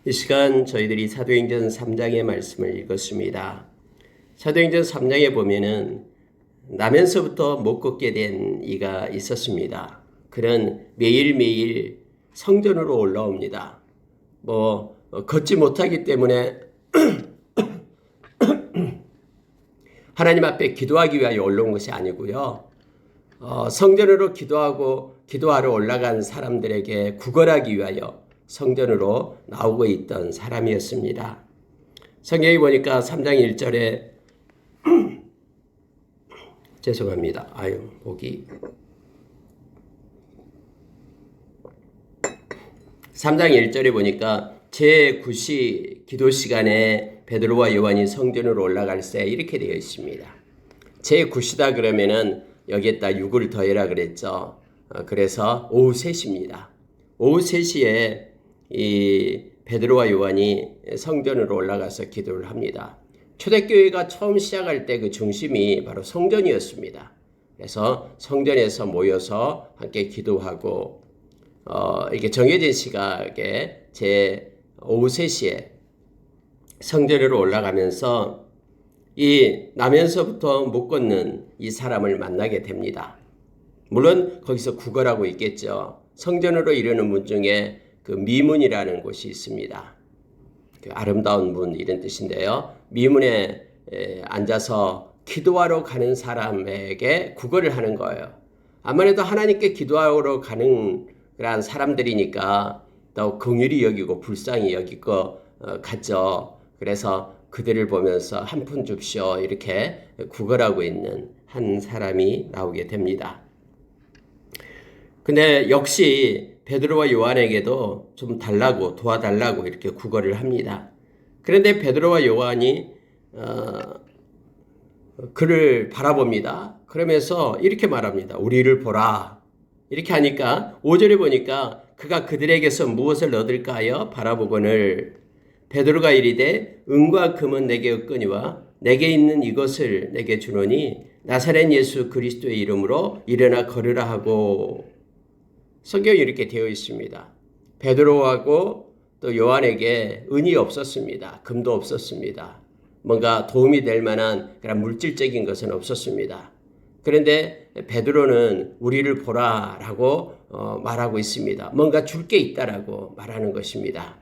이 시간 저희들이 사도행전 3장의 말씀을 읽었습니다. 사도행전 3장에 보면은 나면서부터 못 걷게 된 이가 있었습니다. 그는 매일매일 성전으로 올라옵니다. 걷지 못하기 때문에 하나님 앞에 기도하기 위하여 올라온 것이 아니고요. 성전으로 기도하러 올라간 사람들에게 구걸하기 위하여 성전으로 나오고 있던 사람이었습니다. 성경에 보니까 3장 1절에 죄송합니다. 보기 3장 1절에 보니까 제9시 기도 시간에 베드로와 요한이 성전으로 올라갈새 이렇게 되어 있습니다. 제9시다 그러면은 여기에다 6을 더해라 그랬죠. 그래서 오후 3시입니다. 오후 3시에 이 베드로와 요한이 성전으로 올라가서 기도를 합니다. 초대교회가 처음 시작할 때 그 중심이 바로 성전이었습니다. 그래서 성전에서 모여서 함께 기도하고 이게 정해진 시각에 오후 3시에 성전으로 올라가면서 이 나면서부터 못 걷는 이 사람을 만나게 됩니다. 물론 거기서 구걸하고 있겠죠. 성전으로 이르는 문 중에 그 미문이라는 곳이 있습니다. 그 아름다운 문 이런 뜻인데요. 미문에 앉아서 기도하러 가는 사람에게 구걸을 하는 거예요. 아무래도 하나님께 기도하러 가는 그런 사람들이니까 더 긍휼히 여기고 불쌍히 여길 것 같죠. 그래서 그들을 보면서 한 푼 줍시오 이렇게 구걸하고 있는 한 사람이 나오게 됩니다. 근데 역시 베드로와 요한에게도 좀 도와달라고 이렇게 구걸을 합니다. 그런데 베드로와 요한이 그를 바라봅니다. 그러면서 이렇게 말합니다. 우리를 보라. 이렇게 하니까 5절에 보니까 그가 그들에게서 무엇을 얻을까 하여 바라보거늘 베드로가 이르되 은과 금은 내게 없거니와 내게 있는 이것을 내게 주노니 나사렛 예수 그리스도의 이름으로 일어나 걸으라 하고 성경이 이렇게 되어 있습니다. 베드로하고 또 요한에게 은이 없었습니다. 금도 없었습니다. 뭔가 도움이 될 만한 그런 물질적인 것은 없었습니다. 그런데 베드로는 우리를 보라라고 말하고 있습니다. 뭔가 줄 게 있다라고 말하는 것입니다.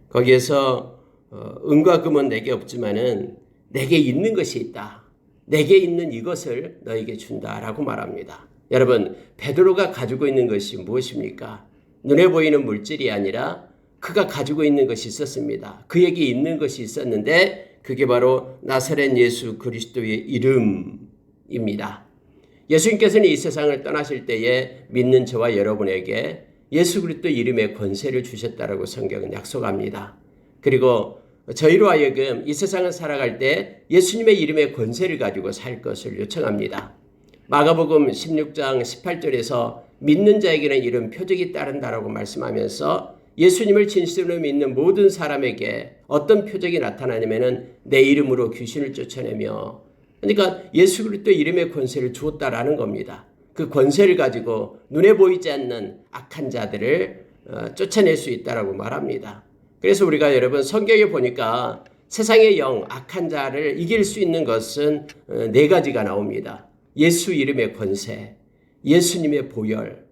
거기에서 은과 금은 내게 없지만은 내게 있는 것이 있다. 내게 있는 이것을 너에게 준다라고 말합니다. 여러분, 베드로가 가지고 있는 것이 무엇입니까? 눈에 보이는 물질이 아니라 그가 가지고 있는 것이 있었습니다. 그에게 있는 것이 있었는데 그게 바로 나사렛 예수 그리스도의 이름입니다. 예수님께서는 이 세상을 떠나실 때에 믿는 저와 여러분에게 예수 그리스도 이름의 권세를 주셨다라고 성경은 약속합니다. 그리고 저희로 하여금 이 세상을 살아갈 때 예수님의 이름의 권세를 가지고 살 것을 요청합니다. 마가복음 16장 18절에서 믿는 자에게는 이런 표적이 따른다라고 말씀하면서 예수님을 진실로 믿는 모든 사람에게 어떤 표적이 나타나냐면은 내 이름으로 귀신을 쫓아내며 그러니까 예수 그리스도 이름의 권세를 주었다라는 겁니다. 그 권세를 가지고 눈에 보이지 않는 악한 자들을 쫓아낼 수 있다라고 말합니다. 그래서 우리가 여러분 성경에 보니까 세상의 영 악한 자를 이길 수 있는 것은 4가지가 나옵니다. 예수 이름의 권세, 예수님의 보혈.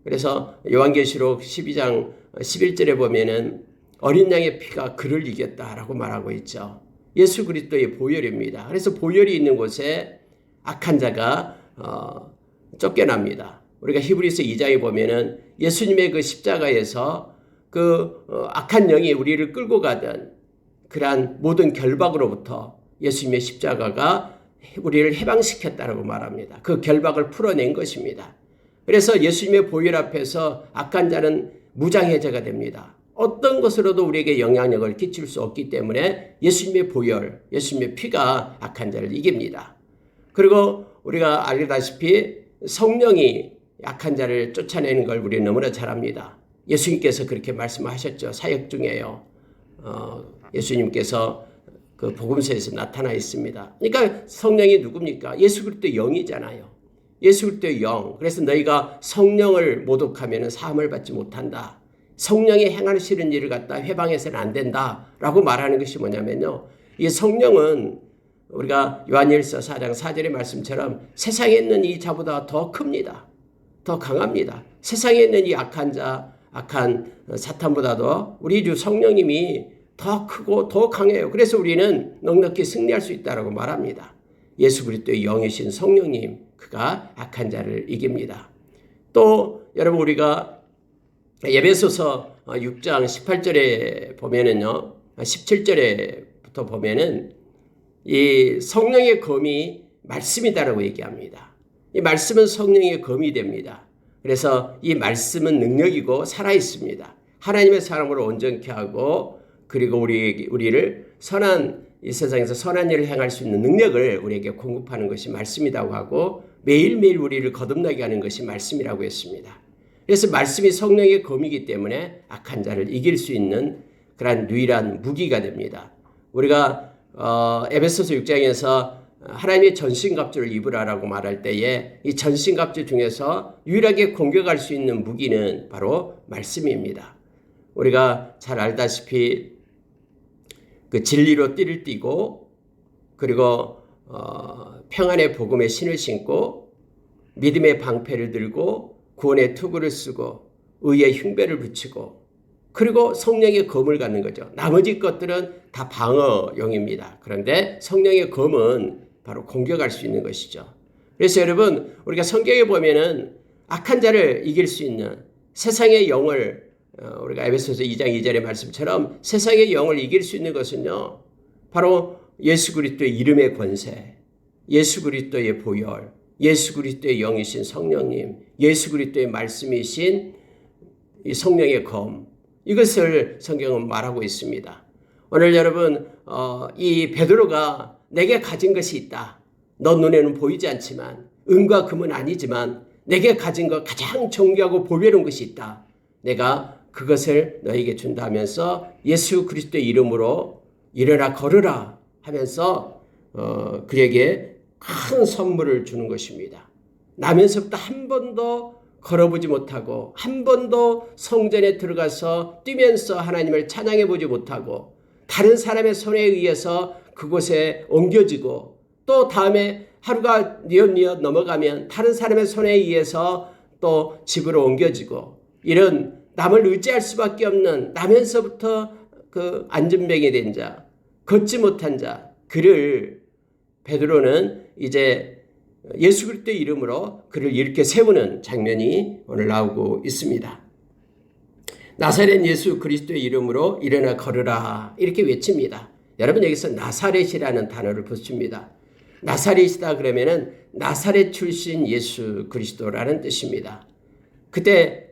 그래서 요한계시록 12장 11절에 보면은 어린 양의 피가 그를 이겼다라고 말하고 있죠. 예수 그리스도의 보혈입니다. 그래서 보혈이 있는 곳에 악한 자가 쫓겨납니다. 우리가 히브리서 2장에 보면은 예수님의 그 십자가에서 그 악한 영이 우리를 끌고 가던 그러한 모든 결박으로부터 예수님의 십자가가 우리를 해방시켰다라고 말합니다. 그 결박을 풀어낸 것입니다. 그래서 예수님의 보혈 앞에서 악한 자는 무장해제가 됩니다. 어떤 것으로도 우리에게 영향력을 끼칠 수 없기 때문에 예수님의 보혈, 예수님의 피가 악한 자를 이깁니다. 그리고 우리가 알다시피 성령이 악한 자를 쫓아내는 걸 우리는 너무나 잘 압니다. 예수님께서 그렇게 말씀하셨죠. 사역 중에요. 예수님께서 그 복음서에서 나타나 있습니다. 그러니까 성령이 누굽니까? 예수 그리스도의 영이잖아요. 예수 그리스도의 영. 그래서 너희가 성령을 모독하면 사함을 받지 못한다. 성령이 행하시는 일을 갖다 회방해서는 안 된다라고 말하는 것이 뭐냐면요. 이 성령은 우리가 요한일서 4장 4절의 말씀처럼 세상에 있는 이 자보다 더 큽니다. 더 강합니다. 세상에 있는 이 악한 사탄보다도 우리 주 성령님이 더 크고 더 강해요. 그래서 우리는 넉넉히 승리할 수 있다고 말합니다. 예수 그리스도의 영이신 성령님, 그가 악한 자를 이깁니다. 또 여러분 우리가 에베소서 6장 18절에 보면은요, 17절에부터 보면은 이 성령의 검이 말씀이다라고 얘기합니다. 이 말씀은 성령의 검이 됩니다. 그래서 이 말씀은 능력이고 살아있습니다. 하나님의 사람으로 온전케 하고 그리고 우리를 이 세상에서 선한 일을 행할 수 있는 능력을 우리에게 공급하는 것이 말씀이라고 하고 매일매일 우리를 거듭나게 하는 것이 말씀이라고 했습니다. 그래서 말씀이 성령의 검이기 때문에 악한 자를 이길 수 있는 그러한 유일한 무기가 됩니다. 우리가 에베소서 6장에서 하나님의 전신갑주를 입으라라고 말할 때에 이 전신갑주 중에서 유일하게 공격할 수 있는 무기는 바로 말씀입니다. 우리가 잘 알다시피 그 진리로 띠를 띠고 그리고 평안의 복음의 신을 신고 믿음의 방패를 들고 구원의 투구를 쓰고 의의 흉배를 붙이고 그리고 성령의 검을 갖는 거죠. 나머지 것들은 다 방어용입니다. 그런데 성령의 검은 바로 공격할 수 있는 것이죠. 그래서 여러분 우리가 성경에 보면은 악한 자를 이길 수 있는 세상의 영을 우리가 에베소서 2장 2절의 말씀처럼 세상의 영을 이길 수 있는 것은요. 바로 예수 그리스도의 이름의 권세, 예수 그리스도의 보혈, 예수 그리스도의 영이신 성령님, 예수 그리스도의 말씀이신 이 성령의 검, 이것을 성경은 말하고 있습니다. 오늘 여러분 이 베드로가 내게 가진 것이 있다. 너 눈에는 보이지 않지만 은과 금은 아니지만 내게 가진 것 가장 존귀하고 보배로운 것이 있다. 내가 그것을 너에게 준다 하면서 예수 그리스도의 이름으로 일어나 걸으라 하면서 그에게 큰 선물을 주는 것입니다. 나면서부터 한 번도 걸어보지 못하고 한 번도 성전에 들어가서 뛰면서 하나님을 찬양해 보지 못하고 다른 사람의 손에 의해서 그곳에 옮겨지고 또 다음에 하루가 뉘엿뉘엿 넘어가면 다른 사람의 손에 의해서 또 집으로 옮겨지고 이런 남을 의지할 수밖에 없는 나면서부터 그 안전뱅이 된 자, 걷지 못한 자, 그를 베드로는 이제 예수 그리스도의 이름으로 그를 이렇게 세우는 장면이 오늘 나오고 있습니다. 나사렛 예수 그리스도의 이름으로 일어나 걸으라 이렇게 외칩니다. 여러분 여기서 나사렛이라는 단어를 붙입니다. 나사렛이다 그러면은 나사렛 출신 예수 그리스도라는 뜻입니다. 그때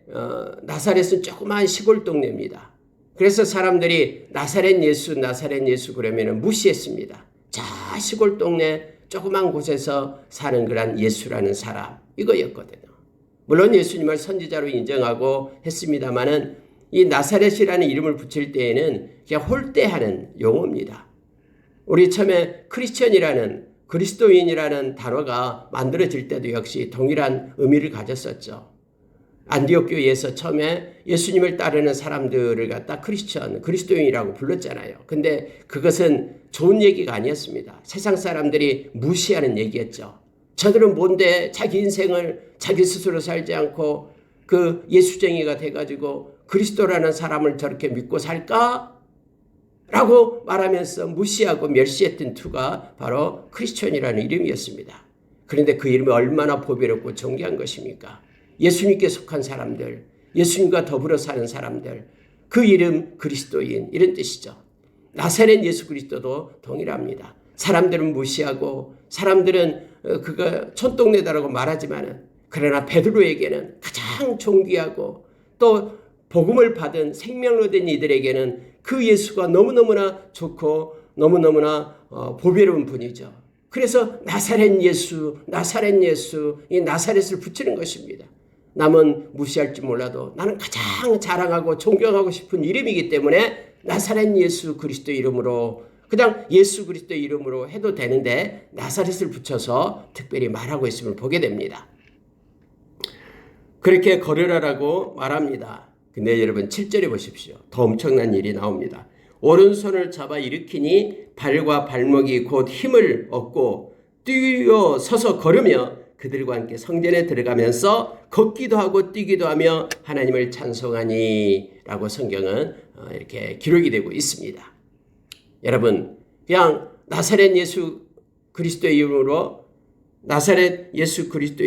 나사렛은 조그마한 시골 동네입니다. 그래서 사람들이 나사렛 예수 그러면은 무시했습니다. 자 시골 동네 조그만 곳에서 사는 그런 예수라는 사람 이거였거든요. 물론 예수님을 선지자로 인정하고 했습니다마는 이 나사렛이라는 이름을 붙일 때에는 그냥 홀대하는 용어입니다. 우리 처음에 크리스천이라는 그리스도인이라는 단어가 만들어질 때도 역시 동일한 의미를 가졌었죠. 안디옥 교회에서 처음에 예수님을 따르는 사람들을 갖다 그리스도인이라고 불렀잖아요. 근데 그것은 좋은 얘기가 아니었습니다. 세상 사람들이 무시하는 얘기였죠. 저들은 뭔데 자기 인생을 자기 스스로 살지 않고 그 예수쟁이가 돼가지고 그리스도라는 사람을 저렇게 믿고 살까? 라고 말하면서 무시하고 멸시했던 투가 바로 크리스천이라는 이름이었습니다. 그런데 그 이름이 얼마나 보배롭고 존귀한 것입니까? 예수님께 속한 사람들, 예수님과 더불어 사는 사람들, 그 이름 그리스도인 이런 뜻이죠. 나사렛 예수 그리스도도 동일합니다. 사람들은 무시하고 사람들은 그가 촌동네다라고 말하지만은 그러나 베드로에게는 가장 존귀하고 또 복음을 받은 생명을 얻은 이들에게는 그 예수가 너무너무나 좋고 너무너무나 보배로운 분이죠. 그래서 나사렛 예수, 이 나사렛을 붙이는 것입니다. 남은 무시할지 몰라도 나는 가장 자랑하고 존경하고 싶은 이름이기 때문에 나사렛 예수 그리스도 이름으로 그냥 예수 그리스도 이름으로 해도 되는데 나사렛을 붙여서 특별히 말하고 있음을 보게 됩니다. 그렇게 걸으라라고 말합니다. 근데 여러분 7절에 보십시오. 더 엄청난 일이 나옵니다. 오른손을 잡아 일으키니 발과 발목이 곧 힘을 얻고 뛰어 서서 걸으며 그들과 함께 성전에 들어가면서 걷기도 하고 뛰기도 하며 하나님을 찬송하니 라고 성경은 이렇게 기록이 되고 있습니다. 여러분 그냥 나사렛 예수 그리스도의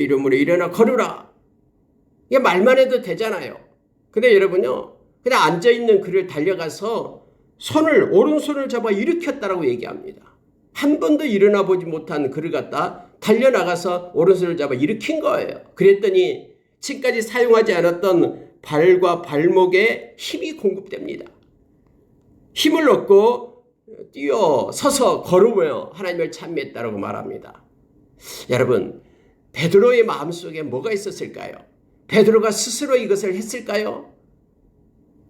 이름으로 일어나 걸으라. 이게 말만 해도 되잖아요. 근데 여러분요 그냥 앉아있는 그를 달려가서 오른손을 잡아 일으켰다라고 얘기합니다. 한 번도 일어나 보지 못한 그를 갖다 달려나가서 오른손을 잡아 일으킨 거예요. 그랬더니 지금까지 사용하지 않았던 발과 발목에 힘이 공급됩니다. 힘을 얻고 뛰어 서서 걸으며 하나님을 찬미했다라고 말합니다. 여러분 베드로의 마음속에 뭐가 있었을까요? 베드로가 스스로 이것을 했을까요?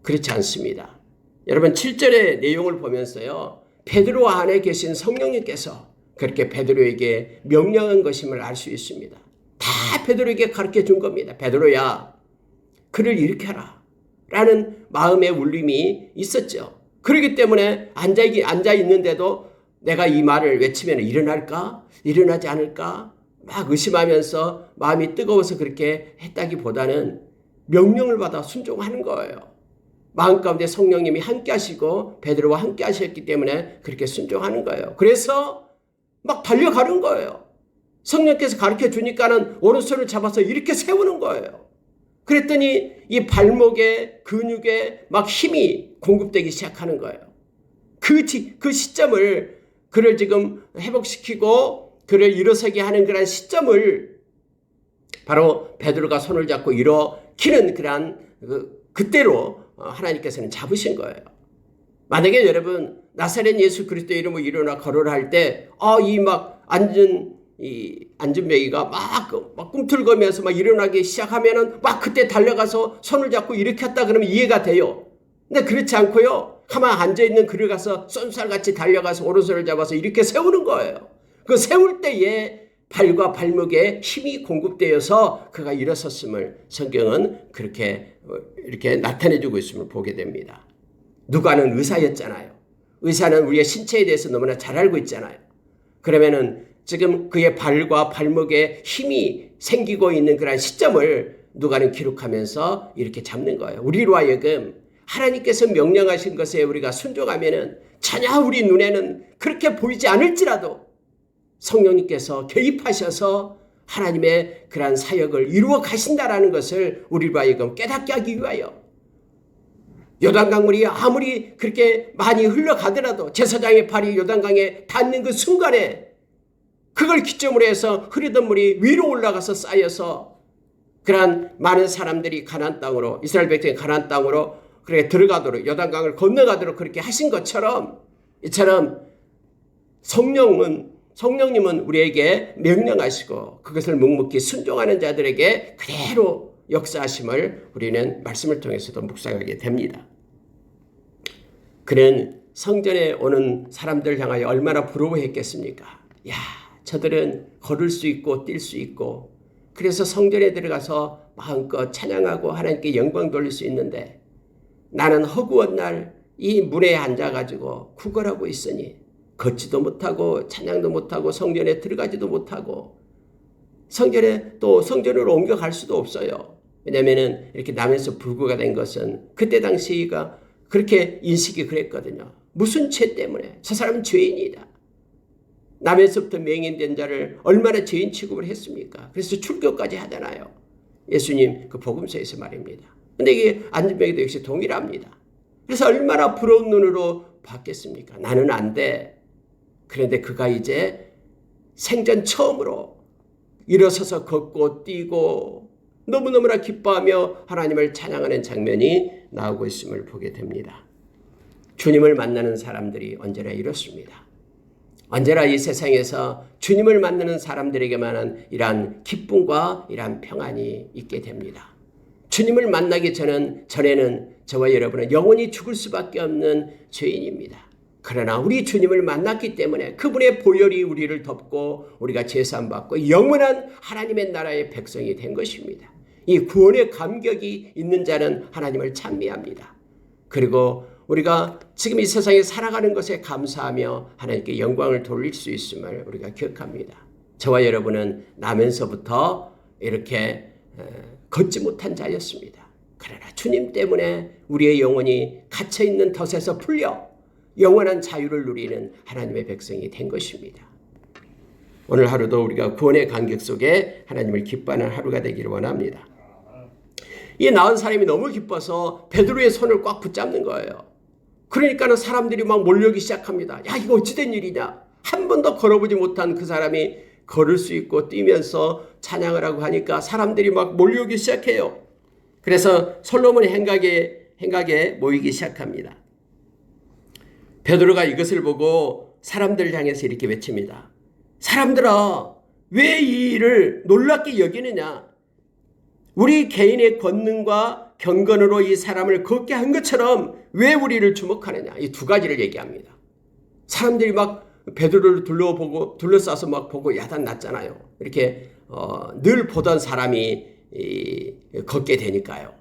그렇지 않습니다. 여러분 7절의 내용을 보면서요. 베드로 안에 계신 성령님께서 그렇게 베드로에게 명령한 것임을 알 수 있습니다. 다 베드로에게 가르쳐 준 겁니다. 베드로야 그를 일으켜라 라는 마음의 울림이 있었죠. 그렇기 때문에 앉아있는데도 내가 이 말을 외치면 일어날까? 일어나지 않을까? 막 의심하면서 마음이 뜨거워서 그렇게 했다기보다는 명령을 받아 순종하는 거예요. 마음 가운데 성령님이 함께 하시고 베드로와 함께 하셨기 때문에 그렇게 순종하는 거예요. 그래서 막 달려가는 거예요. 성령께서 가르쳐 주니까는 오른손을 잡아서 이렇게 세우는 거예요. 그랬더니 이 발목에 근육에 막 힘이 공급되기 시작하는 거예요. 그 시점을 그를 지금 회복시키고 그를 일어서게 하는 그런 시점을 바로 베드로가 손을 잡고 일으키는 그런 그때로 하나님께서는 잡으신 거예요. 만약에 여러분 나사렛 예수 그리스도의 이름으로 일어나 걸으라 할 때 이 막 앉은뱅이가 막 꿈틀거면서 막 일어나기 시작하면은 막 그때 달려가서 손을 잡고 일으켰다 그러면 이해가 돼요. 근데 그렇지 않고요. 가만 앉아있는 그를 가서 쏜살같이 달려가서 오른손을 잡아서 이렇게 세우는 거예요. 그 세울 때에 발과 발목에 힘이 공급되어서 그가 일어섰음을 성경은 그렇게 이렇게 나타내주고 있음을 보게 됩니다. 누가는 의사였잖아요. 의사는 우리의 신체에 대해서 너무나 잘 알고 있잖아요. 그러면은 지금 그의 발과 발목에 힘이 생기고 있는 그런 시점을 누가는 기록하면서 이렇게 잡는 거예요. 우리로 하여금 하나님께서 명령하신 것에 우리가 순종하면은 전혀 우리 눈에는 그렇게 보이지 않을지라도 성령님께서 개입하셔서 하나님의 그러한 사역을 이루어 가신다라는 것을 우리로 하여금 깨닫게 하기 위하여 요단강물이 아무리 그렇게 많이 흘러가더라도 제사장의 발이 요단강에 닿는 그 순간에 그걸 기점으로 해서 흐르던 물이 위로 올라가서 쌓여서 그러한 많은 사람들이 가나안 땅으로 이스라엘 백성이 가나안 땅으로 그렇게 들어가도록 요단강을 건너가도록 그렇게 하신 것처럼 이처럼 성령님은 우리에게 명령하시고 그것을 묵묵히 순종하는 자들에게 그대로 역사하심을 우리는 말씀을 통해서도 묵상하게 됩니다. 그는 성전에 오는 사람들을 향하여 얼마나 부러워했겠습니까? 야, 저들은 걸을 수 있고 뛸 수 있고 그래서 성전에 들어가서 마음껏 찬양하고 하나님께 영광 돌릴 수 있는데 나는 허구한 날 이 문에 앉아가지고 구걸하고 있으니 걷지도 못하고 찬양도 못하고 성전에 들어가지도 못하고 성전으로 옮겨갈 수도 없어요. 왜냐하면 이렇게 남에서 불구가 된 것은 그때 당시가 그렇게 인식이 그랬거든요. 무슨 죄 때문에? 저 사람은 죄인이다. 남에서부터 맹인된 자를 얼마나 죄인 취급을 했습니까? 그래서 출교까지 하잖아요. 예수님 그 복음서에서 말입니다. 근데 이게 앉은뱅이도 역시 동일합니다. 그래서 얼마나 부러운 눈으로 봤겠습니까? 나는 안 돼. 그런데 그가 이제 생전 처음으로 일어서서 걷고 뛰고 너무너무나 기뻐하며 하나님을 찬양하는 장면이 나오고 있음을 보게 됩니다. 주님을 만나는 사람들이 언제나 이렇습니다. 언제나 이 세상에서 주님을 만나는 사람들에게만은 이러한 기쁨과 이러한 평안이 있게 됩니다. 주님을 만나기 전에는 저와 여러분은 영원히 죽을 수밖에 없는 죄인입니다. 그러나 우리 주님을 만났기 때문에 그분의 보혈이 우리를 덮고 우리가 제사함받고 영원한 하나님의 나라의 백성이 된 것입니다. 이 구원의 감격이 있는 자는 하나님을 찬미합니다. 그리고 우리가 지금 이 세상에 살아가는 것에 감사하며 하나님께 영광을 돌릴 수 있음을 우리가 기억합니다. 저와 여러분은 나면서부터 이렇게 걷지 못한 자였습니다. 그러나 주님 때문에 우리의 영혼이 갇혀있는 덫에서 풀려 영원한 자유를 누리는 하나님의 백성이 된 것입니다. 오늘 하루도 우리가 구원의 감격 속에 하나님을 기뻐하는 하루가 되기를 원합니다. 이 나은 사람이 너무 기뻐서 베드로의 손을 꽉 붙잡는 거예요. 그러니까는 사람들이 막 몰려오기 시작합니다. 야, 이거 어찌된 일이냐? 한 번도 걸어보지 못한 그 사람이 걸을 수 있고 뛰면서 찬양을 하고 하니까 사람들이 막 몰려오기 시작해요. 그래서 솔로몬의 행각에 모이기 시작합니다. 베드로가 이것을 보고 사람들을 향해서 이렇게 외칩니다. 사람들아, 왜 이 일을 놀랍게 여기느냐? 우리 개인의 권능과 경건으로 이 사람을 걷게 한 것처럼 왜 우리를 주목하느냐? 이 두 가지를 얘기합니다. 사람들이 막 베드로를 둘러싸서 막 보고 야단 났잖아요. 이렇게 늘 보던 사람이 걷게 되니까요.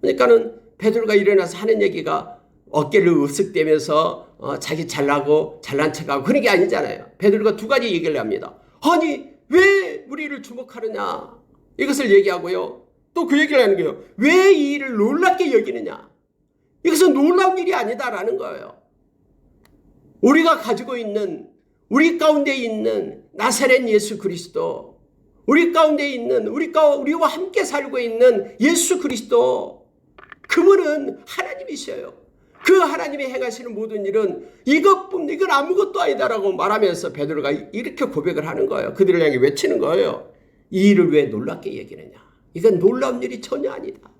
그러니까는 베드로가 일어나서 하는 얘기가 어깨를 으쓱대면서 자기 잘나고 잘난 척하고 그런 게 아니잖아요. 베드로가 두 가지 얘기를 합니다. 아니, 왜 우리를 주목하느냐? 이것을 얘기하고요. 또 그 얘기를 하는 거예요. 왜 이 일을 놀랍게 여기느냐? 이것은 놀라운 일이 아니다라는 거예요. 우리가 가지고 있는, 우리 가운데 있는 나사렛 예수 그리스도, 우리 가운데 있는, 우리와 함께 살고 있는 예수 그리스도, 그분은 하나님이셔요. 그 하나님이 행하시는 모든 일은 이건 아무것도 아니다라고 말하면서 베드로가 이렇게 고백을 하는 거예요. 그들을 향해 외치는 거예요. 이 일을 왜 놀랍게 여기느냐? 이건 놀라운 일이 전혀 아니다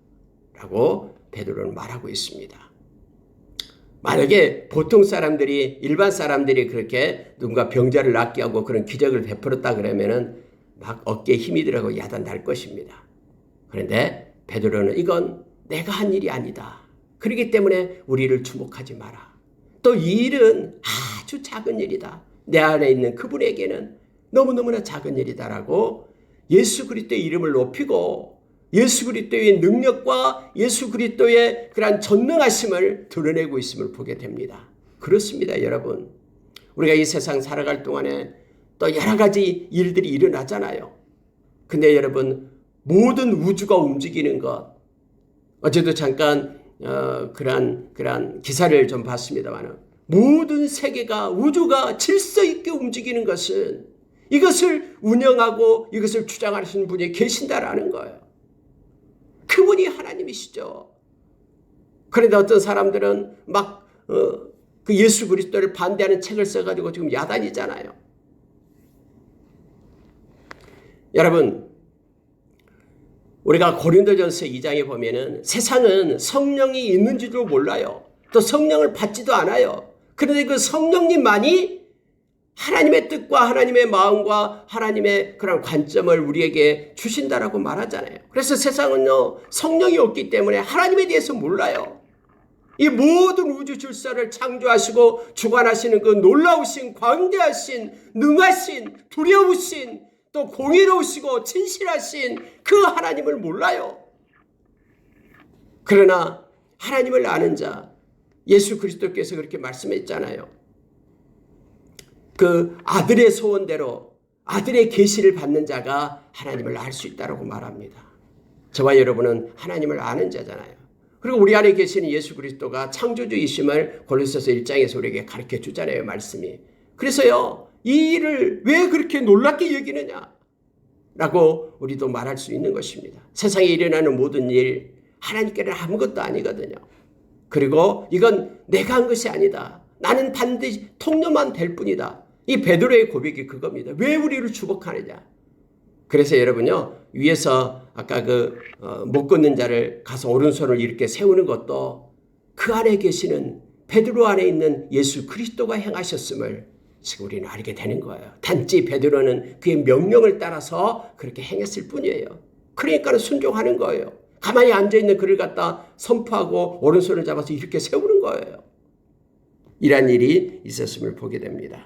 라고 베드로는 말하고 있습니다. 만약에 보통 사람들이, 일반 사람들이 그렇게 누군가 병자를 낫게 하고 그런 기적을 베풀었다 그러면은 막 어깨에 힘이 들어가고 야단 날 것입니다. 그런데 베드로는 이건 내가 한 일이 아니다. 그렇기 때문에 우리를 주목하지 마라. 또 이 일은 아주 작은 일이다. 내 안에 있는 그분에게는 너무너무나 작은 일이다라고 예수 그리스도의 이름을 높이고 예수 그리스도의 능력과 예수 그리스도의 그러한 전능하심을 드러내고 있음을 보게 됩니다. 그렇습니다, 여러분. 우리가 이 세상 살아갈 동안에 또 여러 가지 일들이 일어나잖아요. 근데 여러분, 모든 우주가 움직이는 것, 어제도 잠깐 그러한 기사를 좀 봤습니다만, 모든 세계가, 우주가 질서 있게 움직이는 것은 이것을 운영하고 이것을 주장하시는 분이 계신다라는 거예요. 그분이 하나님이시죠. 그런데 어떤 사람들은 막 그 예수 그리스도를 반대하는 책을 써가지고 지금 야단이잖아요. 여러분, 우리가 고린도전서 2장에 보면은 세상은 성령이 있는지도 몰라요. 또 성령을 받지도 않아요. 그런데 그 성령님만이 하나님의 뜻과 하나님의 마음과 하나님의 그런 관점을 우리에게 주신다라고 말하잖아요. 그래서 세상은요, 성령이 없기 때문에 하나님에 대해서 몰라요. 이 모든 우주 질서를 창조하시고 주관하시는 그 놀라우신, 광대하신, 능하신, 두려우신, 또 공의로우시고 진실하신 그 하나님을 몰라요. 그러나 하나님을 아는 자, 예수 그리스도께서 그렇게 말씀했잖아요. 그 아들의 소원대로 아들의 계시를 받는 자가 하나님을 알 수 있다고 말합니다. 저와 여러분은 하나님을 아는 자잖아요. 그리고 우리 안에 계시는 예수 그리스도가 창조주이심을 골로새서 1장에서 우리에게 가르쳐 주잖아요, 말씀이. 그래서요, 이 일을 왜 그렇게 놀랍게 여기느냐 라고 우리도 말할 수 있는 것입니다. 세상에 일어나는 모든 일, 하나님께는 아무것도 아니거든요. 그리고 이건 내가 한 것이 아니다. 나는 반드시 통로만 될 뿐이다. 이 베드로의 고백이 그겁니다. 왜 우리를 주목하느냐. 그래서 여러분요, 위에서 아까 못 걷는 자를 가서 오른손을 이렇게 세우는 것도 그 안에 계시는 베드로 안에 있는 예수 그리스도가 행하셨음을 지금 우리는 알게 되는 거예요. 단지 베드로는 그의 명령을 따라서 그렇게 행했을 뿐이에요. 그러니까 순종하는 거예요. 가만히 앉아있는 그를 갖다 선포하고 오른손을 잡아서 이렇게 세우는 거예요. 이런 일이 있었음을 보게 됩니다.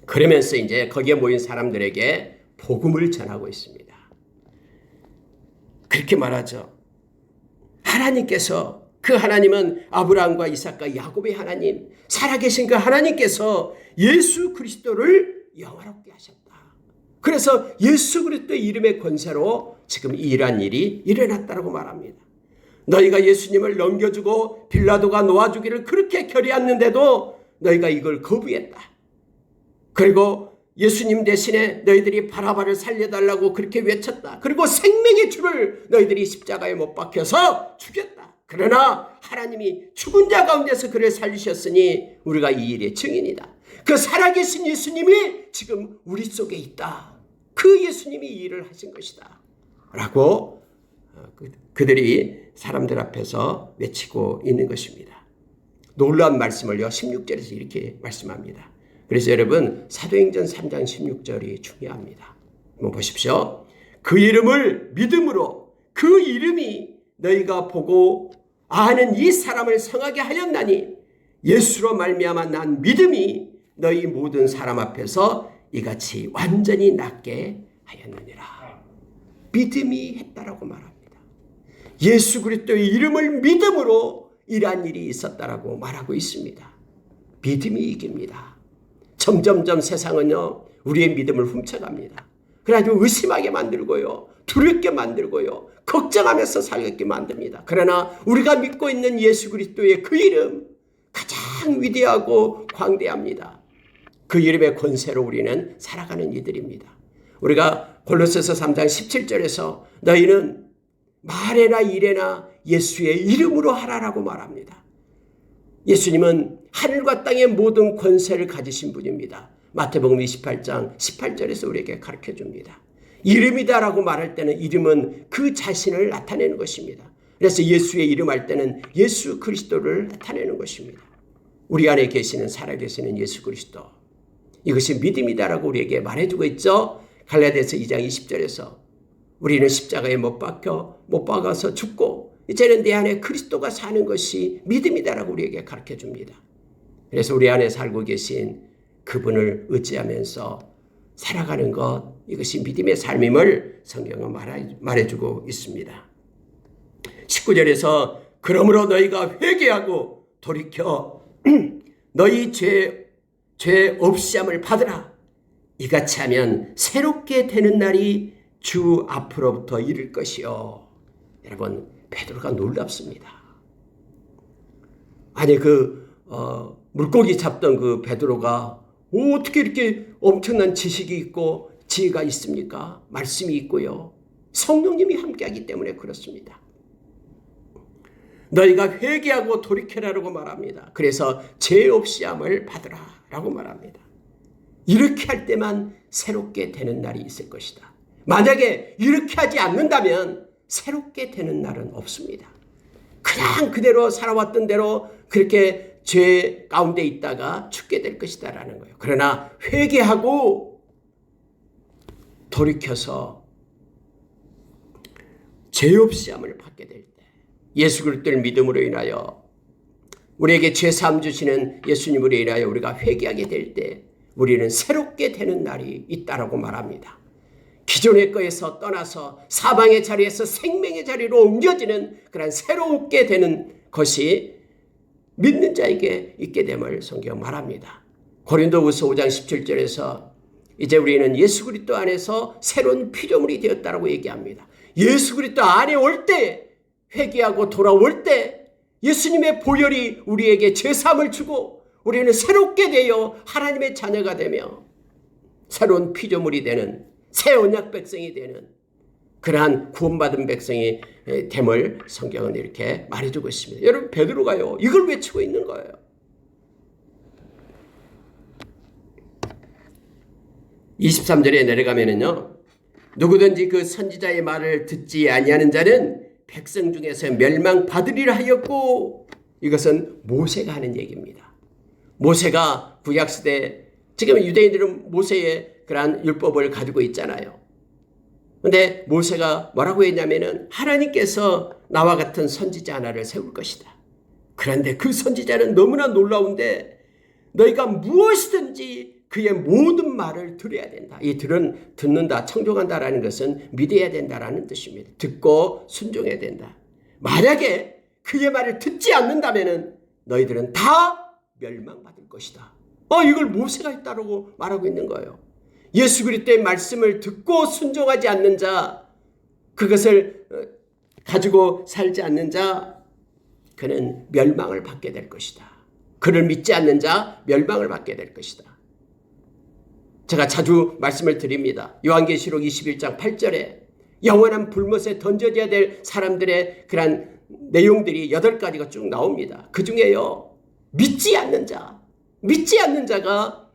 그러면서 이제 거기에 모인 사람들에게 복음을 전하고 있습니다. 그렇게 말하죠. 하나님께서, 그 하나님은 아브라함과 이삭과 야곱의 하나님, 살아계신 그 하나님께서 예수 그리스도를 영화롭게 하셨다. 그래서 예수 그리스도의 이름의 권세로 지금 이러한 일이 일어났다고 말합니다. 너희가 예수님을 넘겨주고 빌라도가 놓아주기를 그렇게 결의했는데도 너희가 이걸 거부했다. 그리고 예수님 대신에 너희들이 바라바를 살려달라고 그렇게 외쳤다. 그리고 생명의 주를 너희들이 십자가에 못 박혀서 죽였다. 그러나 하나님이 죽은 자 가운데서 그를 살리셨으니 우리가 이 일의 증인이다. 그 살아계신 예수님이 지금 우리 속에 있다. 그 예수님이 이 일을 하신 것이다. 라고 그들이 사람들 앞에서 외치고 있는 것입니다. 놀라운 말씀을요 16절에서 이렇게 말씀합니다. 그래서 여러분 사도행전 3장 16절이 중요합니다. 한번 보십시오. 그 이름을 믿음으로 그 이름이 너희가 보고 아는 이 사람을 성하게 하였나니 예수로 말미암아 난 믿음이 너희 모든 사람 앞에서 이같이 완전히 낫게 하였느니라. 믿음이 했다라고 말합니다. 예수 그리스도의 이름을 믿음으로 이러한 일이 있었다라고 말하고 있습니다. 믿음이 이깁니다. 점점점 세상은요 우리의 믿음을 훔쳐갑니다. 그래가지고 의심하게 만들고요, 두렵게 만들고요, 걱정하면서 살게 만듭니다. 그러나 우리가 믿고 있는 예수 그리스도의 그 이름 가장 위대하고 광대합니다. 그 이름의 권세로 우리는 살아가는 이들입니다. 우리가 골로새서 3장 17절에서 너희는 말에나 일에나 예수의 이름으로 하라라고 말합니다. 예수님은 하늘과 땅의 모든 권세를 가지신 분입니다. 마태복음 28장 18절에서 우리에게 가르쳐줍니다. 이름이다라고 말할 때는 이름은 그 자신을 나타내는 것입니다. 그래서 예수의 이름 할 때는 예수 그리스도를 나타내는 것입니다. 우리 안에 계시는 살아계시는 예수 그리스도, 이것이 믿음이다라고 우리에게 말해주고 있죠. 갈라디아서 2장 20절에서 우리는 십자가에 못 박아서 죽고 이제는 내 안에 그리스도가 사는 것이 믿음이다라고 우리에게 가르쳐줍니다. 그래서 우리 안에 살고 계신 그분을 의지하면서 살아가는 것, 이것이 믿음의 삶임을 성경은 말해주고 있습니다. 19절에서 그러므로 너희가 회개하고 돌이켜 너희 죄 없이함을 받으라. 이같이 하면 새롭게 되는 날이 주 앞으로부터 이를 것이요. 여러분 베드로가 놀랍습니다. 아니 물고기 잡던 그 베드로가 어떻게 이렇게 엄청난 지식이 있고 지혜가 있습니까? 말씀이 있고요. 성령님이 함께하기 때문에 그렇습니다. 너희가 회개하고 돌이켜라라고 말합니다. 그래서 죄 없이함을 받으라라고 말합니다. 이렇게 할 때만 새롭게 되는 날이 있을 것이다. 만약에 이렇게 하지 않는다면 새롭게 되는 날은 없습니다. 그냥 그대로 살아왔던 대로 그렇게 죄 가운데 있다가 죽게 될 것이다라는 거예요. 그러나 회개하고 돌이켜서 죄 없이 함을 받게 될 때, 예수 그리스도를 믿음으로 인하여 우리에게 죄사함 주시는 예수님으로 인하여 우리가 회개하게 될 때 우리는 새롭게 되는 날이 있다라고 말합니다. 기존의 거에서 떠나서 사망의 자리에서 생명의 자리로 옮겨지는 그런 새롭게 되는 것이 믿는 자에게 있게 됨을 성경 말합니다. 고린도후서 5장 17절에서 이제 우리는 예수 그리스도 안에서 새로운 피조물이 되었다라고 얘기합니다. 예수 그리스도 안에 올 때, 회개하고 돌아올 때 예수님의 보혈이 우리에게 죄사함을 주고 우리는 새롭게 되어 하나님의 자녀가 되며 새로운 피조물이 되는 새 언약 백성이 되는 그러한 구원받은 백성이 됨을 성경은 이렇게 말해주고 있습니다. 여러분 베드로가요 이걸 외치고 있는 거예요. (23절에) 내려가면은요, 누구든지 그 선지자의 말을 듣지 아니하는 자는 백성 중에서 멸망받으리라 하였고, 이것은 모세가 하는 얘기입니다. 모세가 구약시대, 지금 유대인들은 모세의 그러한 율법을 가지고 있잖아요. 그런데 모세가 뭐라고 했냐면은 하나님께서 나와 같은 선지자 하나를 세울 것이다. 그런데 그 선지자는 너무나 놀라운데 너희가 무엇이든지 그의 모든 말을 들어야 된다. 이 듣는다, 청종한다라는 것은 믿어야 된다라는 뜻입니다. 듣고 순종해야 된다. 만약에 그의 말을 듣지 않는다면 너희들은 다 멸망받을 것이다. 이걸 모세가 했다라고 말하고 있는 거예요. 예수 그리스도의 말씀을 듣고 순종하지 않는 자, 그것을 가지고 살지 않는 자, 그는 멸망을 받게 될 것이다. 그를 믿지 않는 자 멸망을 받게 될 것이다. 제가 자주 말씀을 드립니다. 요한계시록 21장 8절에 영원한 불못에 던져져야 될 사람들의 그런 내용들이 8가지가 쭉 나옵니다. 그 중에요, 믿지 않는 자가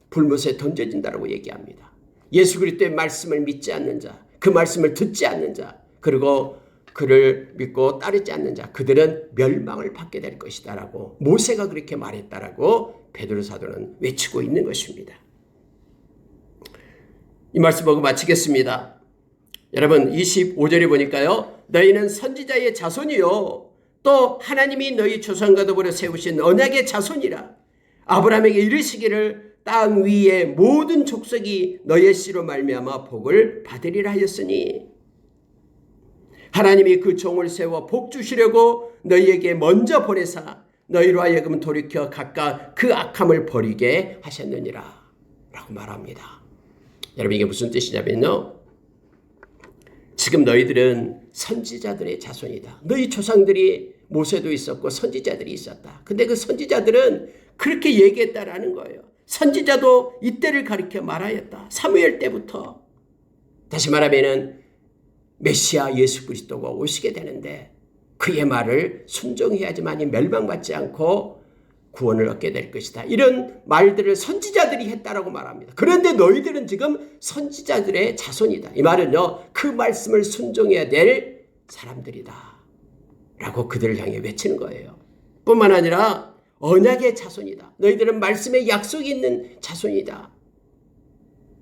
불못에 던져진다고 얘기합니다. 예수 그리스도의 말씀을 믿지 않는 자, 그 말씀을 듣지 않는 자, 그리고 그를 믿고 따르지 않는 자, 그들은 멸망을 받게 될 것이다 라고 모세가 그렇게 말했다라고 베드로 사도는 외치고 있는 것입니다. 이 말씀 보고 마치겠습니다. 여러분 25절에 보니까요, 너희는 선지자의 자손이요 또 하나님이 너희 조상과 더불어 세우신 언약의 자손이라. 아브라함에게 이르시기를 땅 위의 모든 족속이 너의 씨로 말미암아 복을 받으리라 하였으니, 하나님이 그 종을 세워 복 주시려고 너희에게 먼저 보내사 너희로 하여금 돌이켜 각각 그 악함을 버리게 하셨느니라 라고 말합니다. 여러분 이게 무슨 뜻이냐면요, 지금 너희들은 선지자들의 자손이다. 너희 조상들이 모세도 있었고 선지자들이 있었다. 근데 그 선지자들은 그렇게 얘기했다라는 거예요. 선지자도 이때를 가리켜 말하였다. 사무엘 때부터. 다시 말하면은 메시아 예수 그리스도가 오시게 되는데 그의 말을 순종해야지만이 멸망받지 않고 구원을 얻게 될 것이다. 이런 말들을 선지자들이 했다라고 말합니다. 그런데 너희들은 지금 선지자들의 자손이다. 이 말은요, 그 말씀을 순종해야 될 사람들이다 라고 그들을 향해 외치는 거예요. 뿐만 아니라 언약의 자손이다. 너희들은 말씀에 약속이 있는 자손이다.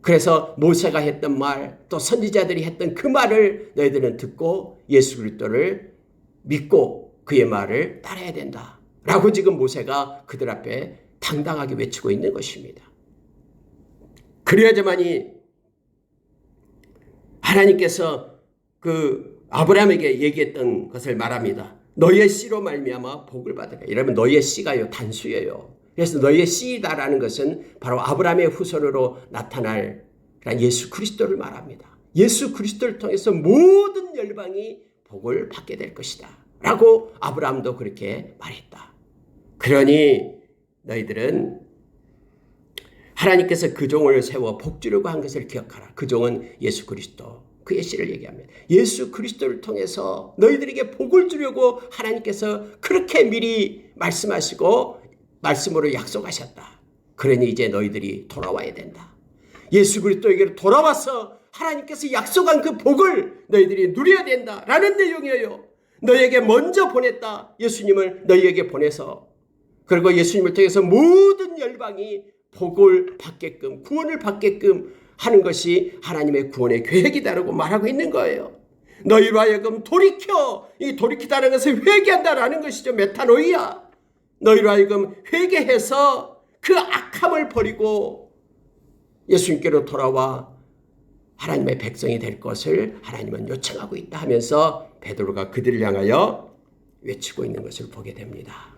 그래서 모세가 했던 말, 또 선지자들이 했던 그 말을 너희들은 듣고 예수 그리스도를 믿고 그의 말을 따라야 된다 라고 지금 모세가 그들 앞에 당당하게 외치고 있는 것입니다. 그래야지만이 하나님께서 그 아브라함에게 얘기했던 것을 말합니다. 너의 씨로 말미암아 복을 받으라. 여러분 너의 씨가요 단수예요. 그래서 너의 씨다라는 것은 바로 아브라함의 후손으로 나타날 예수 그리스도를 말합니다. 예수 그리스도를 통해서 모든 열방이 복을 받게 될 것이다 라고 아브라함도 그렇게 말했다. 그러니 너희들은 하나님께서 그 종을 세워 복 주려고 한 것을 기억하라. 그 종은 예수 그리스도, 그의 씨를 얘기합니다. 예수 그리스도를 통해서 너희들에게 복을 주려고 하나님께서 그렇게 미리 말씀하시고 말씀으로 약속하셨다. 그러니 이제 너희들이 돌아와야 된다. 예수 그리스도에게로 돌아와서 하나님께서 약속한 그 복을 너희들이 누려야 된다라는 내용이에요. 너희에게 먼저 보냈다. 예수님을 너희에게 보내서, 그리고 예수님을 통해서 모든 열방이 복을 받게끔, 구원을 받게끔 하는 것이 하나님의 구원의 계획이다라고 말하고 있는 거예요. 너희로 하여금 돌이켜, 이 돌이키다는 것은 회개한다라는 것이죠. 메타노이아. 너희로 하여금 회개해서 그 악함을 버리고 예수님께로 돌아와 하나님의 백성이 될 것을 하나님은 요청하고 있다 하면서 베드로가 그들을 향하여 외치고 있는 것을 보게 됩니다.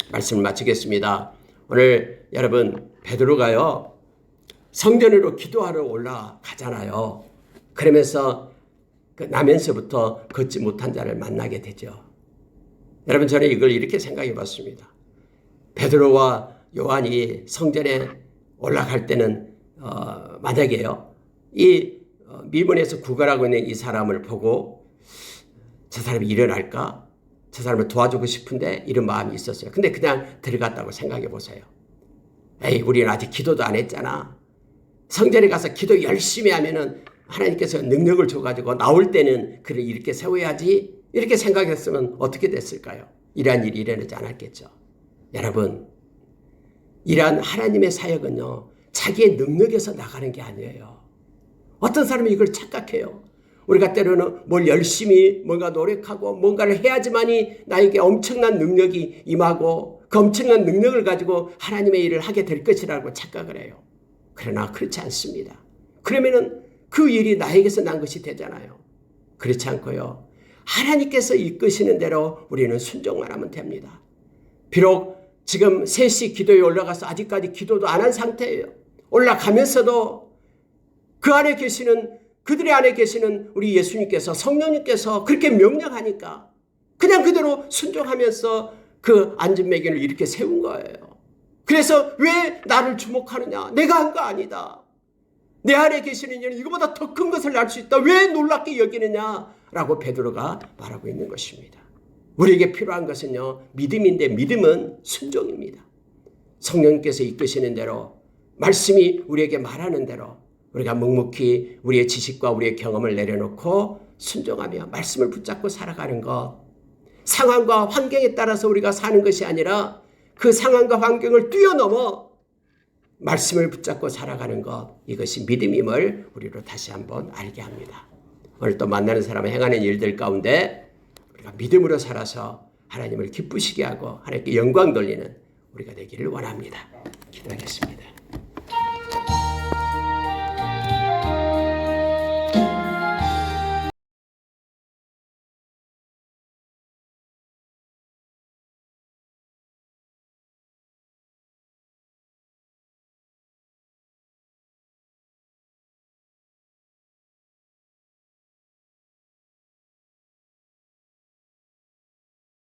말씀을 마치겠습니다. 오늘 여러분 베드로가요 성전으로 기도하러 올라가잖아요. 그러면서 그 나면서부터 걷지 못한 자를 만나게 되죠. 여러분 저는 이걸 이렇게 생각해 봤습니다. 베드로와 요한이 성전에 올라갈 때는 만약에요 이 미문에서 구걸하고 있는 이 사람을 보고 저 사람이 일어날까? 저 사람을 도와주고 싶은데 이런 마음이 있었어요. 근데 그냥 들어갔다고 생각해 보세요. 에이 우리는 아직 기도도 안 했잖아. 성전에 가서 기도 열심히 하면은 하나님께서 능력을 줘가지고 나올 때는 그를 이렇게 세워야지, 이렇게 생각했으면 어떻게 됐을까요? 이러한 일이 일어나지 않았겠죠. 여러분 이러한 하나님의 사역은요 자기의 능력에서 나가는 게 아니에요. 어떤 사람이 이걸 착각해요. 우리가 때로는 뭘 열심히 뭔가 노력하고 뭔가를 해야지만이 나에게 엄청난 능력이 임하고 그 엄청난 능력을 가지고 하나님의 일을 하게 될 것이라고 착각을 해요. 그러나 그렇지 않습니다. 그러면은 그 일이 나에게서 난 것이 되잖아요. 그렇지 않고요. 하나님께서 이끄시는 대로 우리는 순종만 하면 됩니다. 비록 지금 3시 기도에 올라가서 아직까지 기도도 안 한 상태예요. 올라가면서도 그 안에 계시는, 그들의 안에 계시는 우리 예수님께서, 성령님께서 그렇게 명령하니까 그냥 그대로 순종하면서 그 안전매개를 이렇게 세운 거예요. 그래서 왜 나를 주목하느냐? 내가 한 거 아니다. 내 안에 계시는 이는 이거보다 더 큰 것을 알 수 있다. 왜 놀랍게 여기느냐라고 베드로가 말하고 있는 것입니다. 우리에게 필요한 것은요, 믿음인데 믿음은 순종입니다. 성령님께서 이끄시는 대로, 말씀이 우리에게 말하는 대로 우리가 묵묵히 우리의 지식과 우리의 경험을 내려놓고 순종하며 말씀을 붙잡고 살아가는 것, 상황과 환경에 따라서 우리가 사는 것이 아니라 그 상황과 환경을 뛰어넘어 말씀을 붙잡고 살아가는 것, 이것이 믿음임을 우리로 다시 한번 알게 합니다. 오늘 또 만나는 사람을 행하는 일들 가운데 우리가 믿음으로 살아서 하나님을 기쁘시게 하고 하나님께 영광 돌리는 우리가 되기를 원합니다. 기도하겠습니다.